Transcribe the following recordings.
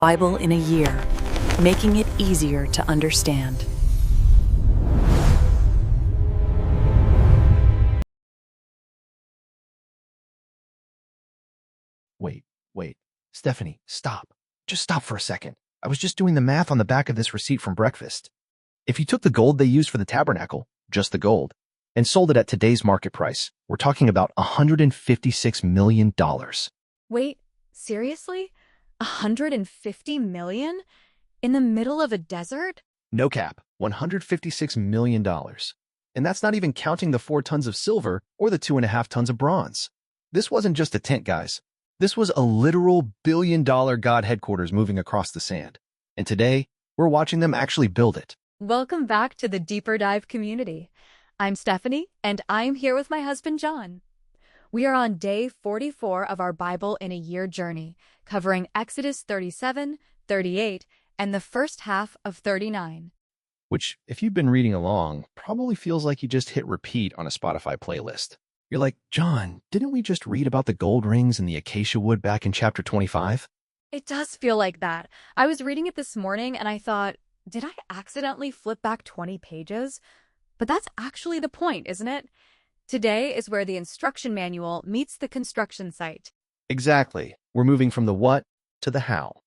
Bible in a year, making it easier to understand. Wait. Stephanie, stop. Just stop for a second. I was just doing the math on the back of this receipt from breakfast. If you took the gold they used for the tabernacle, just the gold, and sold it at today's market price, we're talking about $156 million. Wait, seriously? 150 million? In the middle of a desert? No cap, $156 million. And that's not even counting the 4 tons of silver or the 2.5 tons of bronze. This wasn't just a tent, guys. This was a literal billion-dollar God headquarters moving across the sand. And today, we're watching them actually build it. Welcome back to the Deeper Dive community. I'm Stephanie, and I'm here with my husband, John. We are on day 44 of our Bible in a Year journey, covering Exodus 37, 38, and the first half of 39. Which, if you've been reading along, probably feels like you just hit repeat on a Spotify playlist. You're like, John, didn't we just read about the gold rings and the acacia wood back in chapter 25? It does feel like that. I was reading it this morning, and I thought, did I accidentally flip back 20 pages? But that's actually the point, isn't it? Today is where the instruction manual meets the construction site. Exactly. We're moving from the what to the how.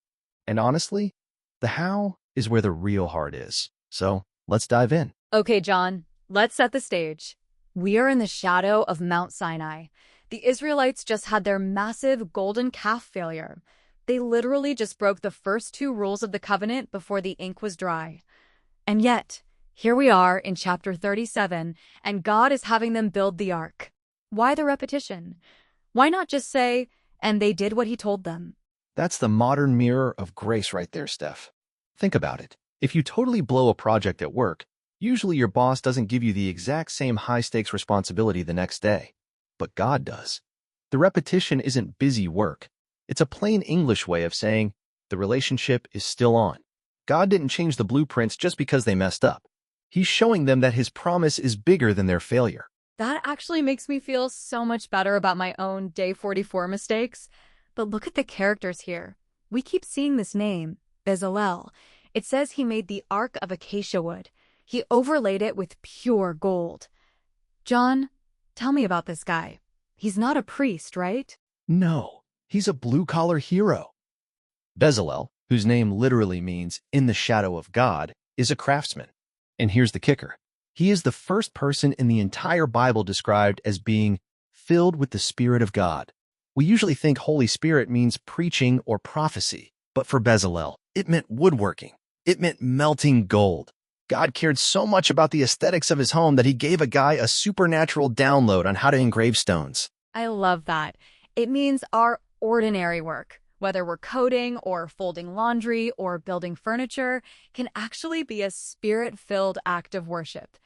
And honestly, the how is where the real heart is. So let's dive in. Okay, John, let's set the stage. We are in the shadow of Mount Sinai. The Israelites just had their massive golden calf failure. They literally just broke the first 2 rules of the covenant before the ink was dry. And yet, here we are in chapter 37, and God is having them build the ark. Why the repetition? Why not just say, and they did what he told them? That's the modern mirror of grace right there, Steph. Think about it. If you totally blow a project at work, usually your boss doesn't give you the exact same high-stakes responsibility the next day. But God does. The repetition isn't busy work. It's a plain English way of saying the relationship is still on. God didn't change the blueprints just because they messed up. He's showing them that his promise is bigger than their failure. That actually makes me feel so much better about my own day 44 mistakes. But look at the characters here. We keep seeing this name, Bezalel. It says he made the ark of acacia wood. He overlaid it with pure gold. John, tell me about this guy. He's not a priest, right? No, he's a blue-collar hero. Bezalel, whose name literally means in the shadow of God, is a craftsman. And here's the kicker. He is the first person in the entire Bible described as being filled with the Spirit of God. We usually think Holy Spirit means preaching or prophecy, but for Bezalel, it meant woodworking. It meant melting gold. God cared so much about the aesthetics of his home that he gave a guy a supernatural download on how to engrave stones. I love that. It means our ordinary work, whether we're coding or folding laundry or building furniture, can actually be a spirit-filled act of worship.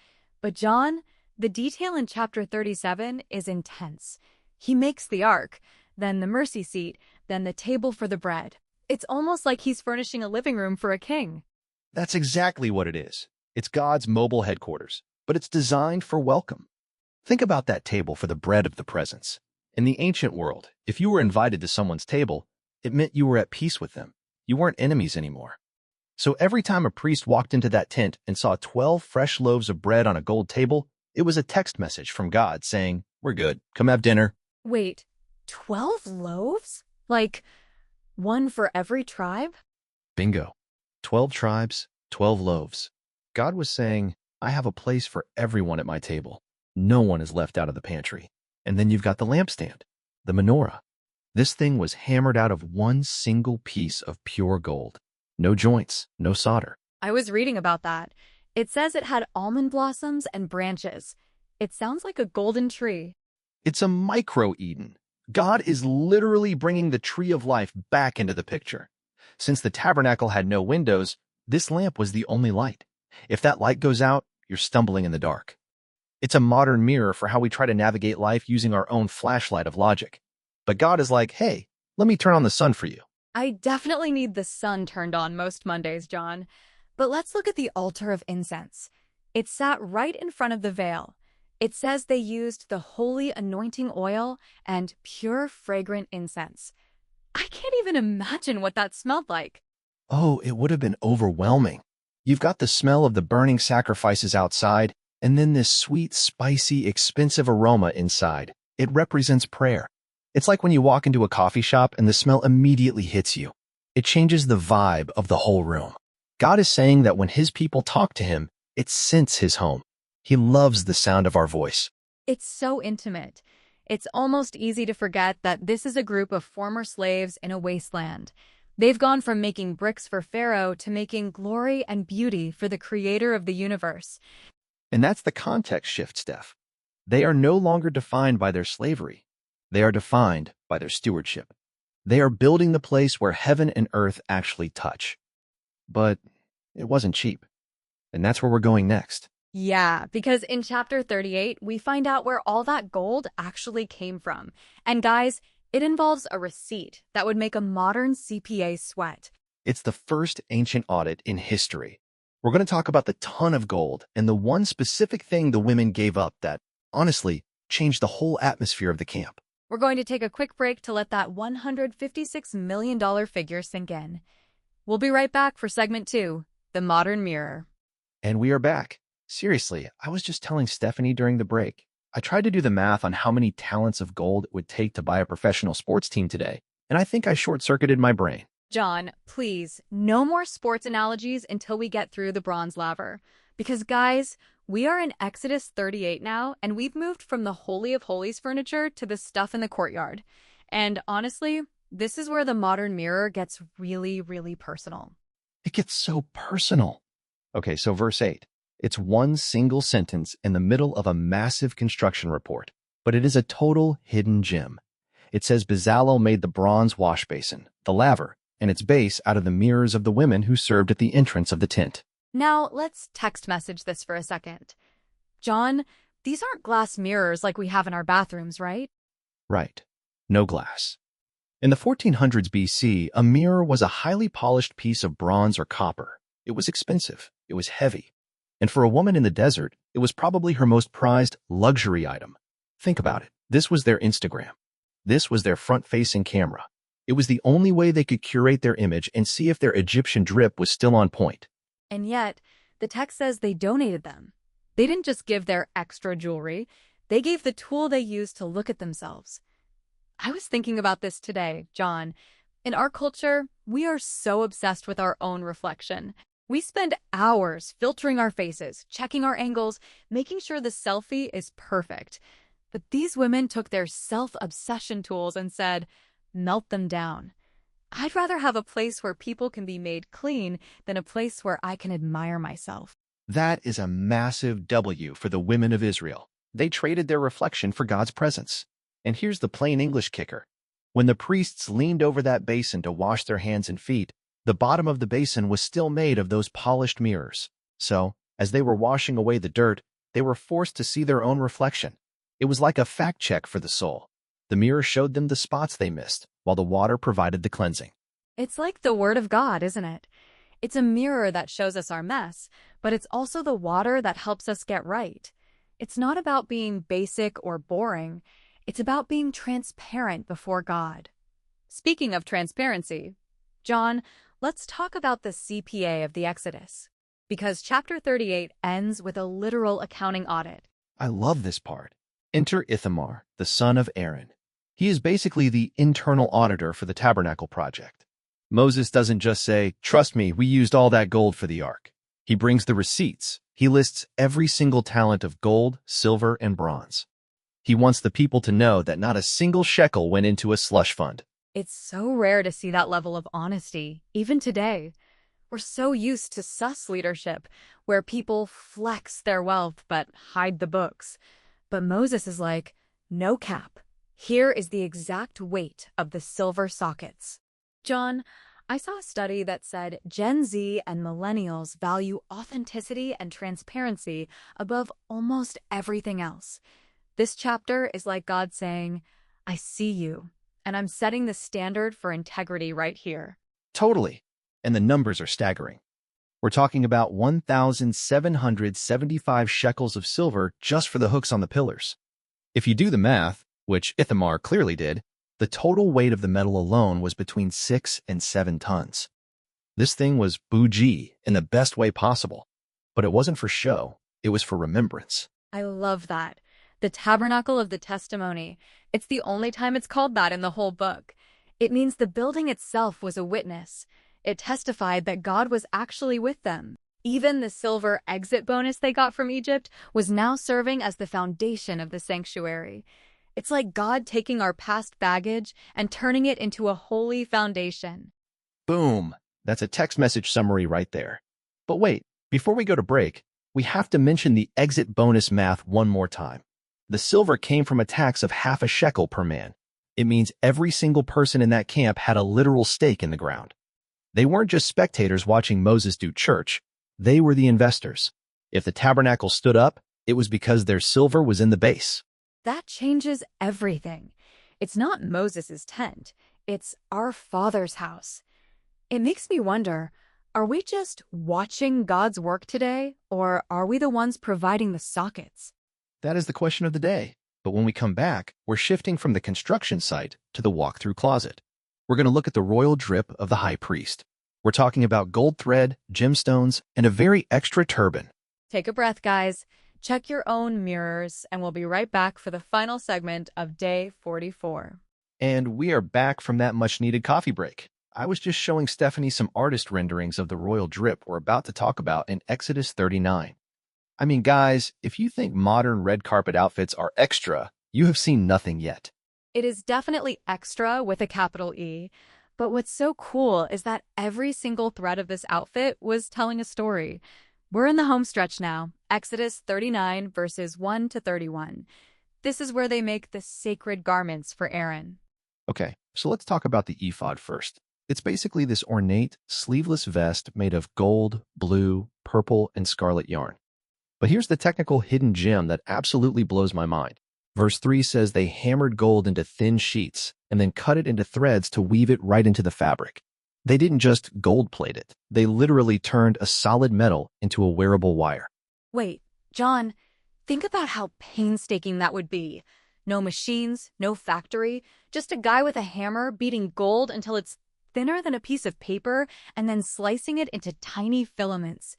But John, the detail in chapter 37 is intense. He makes the ark, then the mercy seat, then the table for the bread. It's almost like he's furnishing a living room for a king. That's exactly what it is. It's God's mobile headquarters, but it's designed for welcome. Think about that table for the bread of the presence. In the ancient world, if you were invited to someone's table, it meant you were at peace with them. You weren't enemies anymore. So every time a priest walked into that tent and saw 12 fresh loaves of bread on a gold table, it was a text message from God saying, "We're good. Come have dinner." Wait, 12 loaves? Like, one for every tribe? Bingo. 12 tribes, 12 loaves. God was saying, I have a place for everyone at my table. No one is left out of the pantry. And then you've got the lampstand, the menorah. This thing was hammered out of one single piece of pure gold. No joints, no solder. I was reading about that. It says it had almond blossoms and branches. It sounds like a golden tree. It's a micro-Eden. God is literally bringing the tree of life back into the picture. Since the tabernacle had no windows, this lamp was the only light. If that light goes out, you're stumbling in the dark. It's a modern mirror for how we try to navigate life using our own flashlight of logic. But God is like, hey, let me turn on the sun for you. I definitely need the sun turned on most Mondays, John. But let's look at the altar of incense. It sat right in front of the veil. It says they used the holy anointing oil and pure fragrant incense. I can't even imagine what that smelled like. Oh, it would have been overwhelming. You've got the smell of the burning sacrifices outside, and then this sweet, spicy, expensive aroma inside. It represents prayer. It's like when you walk into a coffee shop and the smell immediately hits you. It changes the vibe of the whole room. God is saying that when his people talk to him, it scents his home. He loves the sound of our voice. It's so intimate. It's almost easy to forget that this is a group of former slaves in a wasteland. They've gone from making bricks for Pharaoh to making glory and beauty for the creator of the universe. And that's the context shift, Steph. They are no longer defined by their slavery. They are defined by their stewardship. They are building the place where heaven and earth actually touch. But it wasn't cheap. And that's where we're going next. Yeah, because in chapter 38, we find out where all that gold actually came from. And guys, it involves a receipt that would make a modern CPA sweat. It's the first ancient audit in history. We're going to talk about the ton of gold and the one specific thing the women gave up that, honestly, changed the whole atmosphere of the camp. We're going to take a quick break to let that $156 million figure sink in. We'll be right back for segment 2, the modern mirror. And we are back. Seriously, I was just telling Stephanie during the break. I tried to do the math on how many talents of gold it would take to buy a professional sports team today, and I think I short-circuited my brain. John, please, no more sports analogies until we get through the bronze laver. Because, guys, we are in Exodus 38 now, and we've moved from the Holy of Holies furniture to the stuff in the courtyard. And honestly, this is where the modern mirror gets really, really personal. It gets so personal. Okay, so verse 8. It's one single sentence in the middle of a massive construction report, but it is a total hidden gem. It says Bezalel made the bronze wash basin, the laver, and its base out of the mirrors of the women who served at the entrance of the tent. Now, let's text message this for a second. John, these aren't glass mirrors like we have in our bathrooms, right? Right. No glass. In the 1400s BC, a mirror was a highly polished piece of bronze or copper. It was expensive. It was heavy. And for a woman in the desert, it was probably her most prized luxury item. Think about it. This was their Instagram. This was their front-facing camera. It was the only way they could curate their image and see if their Egyptian drip was still on point. And yet, the text says they donated them. They didn't just give their extra jewelry. They gave the tool they used to look at themselves. I was thinking about this today, John. In our culture, we are so obsessed with our own reflection. We spend hours filtering our faces, checking our angles, making sure the selfie is perfect. But these women took their self-obsession tools and said, melt them down. I'd rather have a place where people can be made clean than a place where I can admire myself. That is a massive W for the women of Israel. They traded their reflection for God's presence. And here's the plain English kicker. When the priests leaned over that basin to wash their hands and feet, the bottom of the basin was still made of those polished mirrors. So, as they were washing away the dirt, they were forced to see their own reflection. It was like a fact check for the soul. The mirror showed them the spots they missed, while the water provided the cleansing. It's like the Word of God, isn't it? It's a mirror that shows us our mess, but it's also the water that helps us get right. It's not about being basic or boring. It's about being transparent before God. Speaking of transparency, John, let's talk about the CPA of the Exodus, because chapter 38 ends with a literal accounting audit. I love this part. Enter Ithamar, the son of Aaron. He is basically the internal auditor for the Tabernacle project. Moses doesn't just say, trust me, we used all that gold for the ark. He brings the receipts. He lists every single talent of gold, silver, and bronze. He wants the people to know that not a single shekel went into a slush fund. It's so rare to see that level of honesty, even today. We're so used to sus leadership, where people flex their wealth but hide the books. But Moses is like, no cap. Here is the exact weight of the silver sockets. John, I saw a study that said Gen Z and millennials value authenticity and transparency above almost everything else. This chapter is like God saying, I see you, and I'm setting the standard for integrity right here. Totally. And the numbers are staggering. We're talking about 1,775 shekels of silver just for the hooks on the pillars. If you do the math, which Ithamar clearly did, the total weight of the metal alone was between 6 and 7 tons. This thing was bougie in the best way possible. But it wasn't for show. It was for remembrance. I love that. The Tabernacle of the Testimony. It's the only time it's called that in the whole book. It means the building itself was a witness. It testified that God was actually with them. Even the silver exit bonus they got from Egypt was now serving as the foundation of the sanctuary. It's like God taking our past baggage and turning it into a holy foundation. Boom! That's a text message summary right there. But wait, before we go to break, we have to mention the exit bonus math one more time. The silver came from a tax of half a shekel per man. It means every single person in that camp had a literal stake in the ground. They weren't just spectators watching Moses do church. They were the investors. If the tabernacle stood up, it was because their silver was in the base. That changes everything. It's not Moses' tent. It's our Father's house. It makes me wonder, are we just watching God's work today, or are we the ones providing the sockets? That is the question of the day. But when we come back, we're shifting from the construction site to the walk-through closet. We're going to look at the royal drip of the high priest. We're talking about gold thread, gemstones, and a very extra turban. Take a breath, guys. Check your own mirrors, and we'll be right back for the final segment of Day 44. And we are back from that much-needed coffee break. I was just showing Stephanie some artist renderings of the royal drip we're about to talk about in Exodus 39. I mean, guys, if you think modern red carpet outfits are extra, you have seen nothing yet. It is definitely extra with a capital E, but what's so cool is that every single thread of this outfit was telling a story. We're in the home stretch now, Exodus 39 verses 1 to 31. This is where they make the sacred garments for Aaron. Okay, so let's talk about the ephod first. It's basically this ornate, sleeveless vest made of gold, blue, purple, and scarlet yarn. But here's the technical hidden gem that absolutely blows my mind. Verse 3 says they hammered gold into thin sheets and then cut it into threads to weave it right into the fabric. They didn't just gold plate it. They literally turned a solid metal into a wearable wire. Wait, John, think about how painstaking that would be. No machines, no factory, just a guy with a hammer beating gold until it's thinner than a piece of paper and then slicing it into tiny filaments.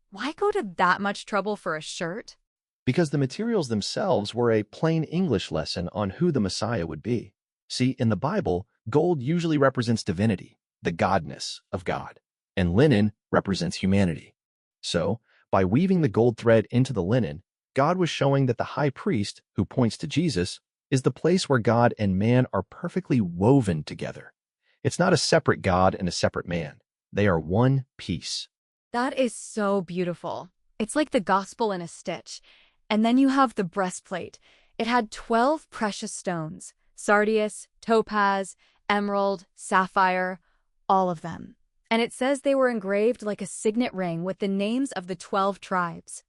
Why go to that much trouble for a shirt? Because the materials themselves were a plain English lesson on who the Messiah would be. See, in the Bible, gold usually represents divinity, the godness of God, and linen represents humanity. So, by weaving the gold thread into the linen, God was showing that the high priest, who points to Jesus, is the place where God and man are perfectly woven together. It's not a separate God and a separate man. They are one piece. That is so beautiful. It's like the gospel in a stitch. And then you have the breastplate. It had 12 precious stones, sardius, topaz, emerald, sapphire, all of them. And it says they were engraved like a signet ring with the names of the 12 tribes.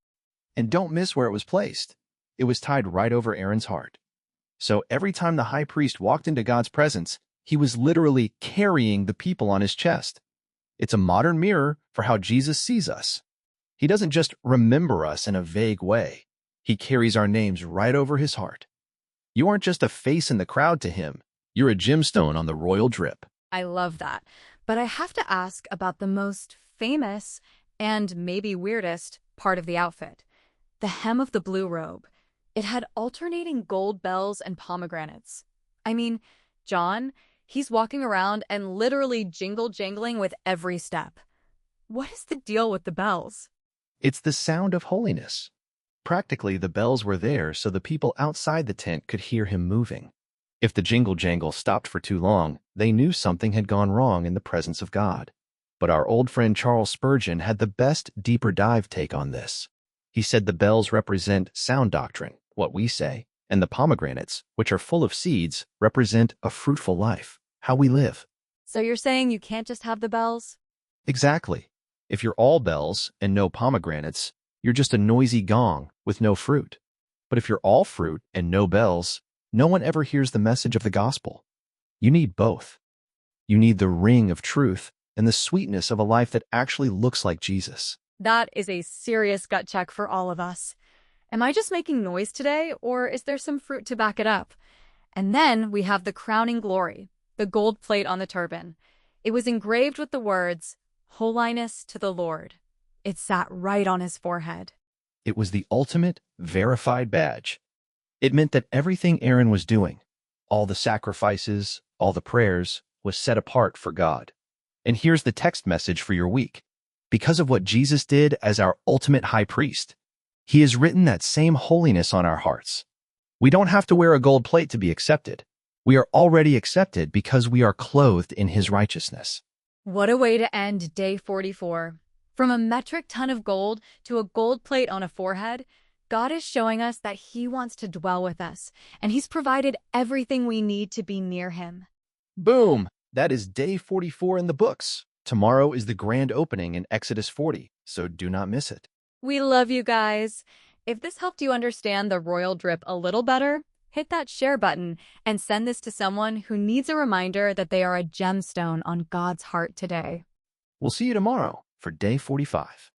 And don't miss where it was placed. It was tied right over Aaron's heart. So every time the high priest walked into God's presence, he was literally carrying the people on his chest. It's a modern mirror for how Jesus sees us. He doesn't just remember us in a vague way. He carries our names right over his heart. You aren't just a face in the crowd to him. You're a gemstone on the royal drip. I love that. But I have to ask about the most famous and maybe weirdest part of the outfit. The hem of the blue robe. It had alternating gold bells and pomegranates. I mean, John, he's walking around and literally jingle-jangling with every step. What is the deal with the bells? It's the sound of holiness. Practically, the bells were there so the people outside the tent could hear him moving. If the jingle-jangle stopped for too long, they knew something had gone wrong in the presence of God. But our old friend Charles Spurgeon had the best deeper dive take on this. He said the bells represent sound doctrine, what we say, and the pomegranates, which are full of seeds, represent a fruitful life, how we live. So you're saying you can't just have the bells? Exactly. If you're all bells and no pomegranates, you're just a noisy gong with no fruit. But if you're all fruit and no bells, no one ever hears the message of the gospel. You need both. You need the ring of truth and the sweetness of a life that actually looks like Jesus. That is a serious gut check for all of us. Am I just making noise today, or is there some fruit to back it up? And then we have the crowning glory, the gold plate on the turban. It was engraved with the words, holiness to the Lord. It sat right on his forehead. It was the ultimate, verified badge. It meant that everything Aaron was doing, all the sacrifices, all the prayers, was set apart for God. And here's the text message for your week. Because of what Jesus did as our ultimate high priest, he has written that same holiness on our hearts. We don't have to wear a gold plate to be accepted. We are already accepted because we are clothed in his righteousness. What a way to end day 44. From a metric ton of gold to a gold plate on a forehead, God is showing us that he wants to dwell with us, and he's provided everything we need to be near him. Boom! That is day 44 in the books. Tomorrow is the grand opening in Exodus 40, so do not miss it. We love you guys. If this helped you understand the royal drip a little better, hit that share button and send this to someone who needs a reminder that they are a gemstone on God's heart today. We'll see you tomorrow for day 45.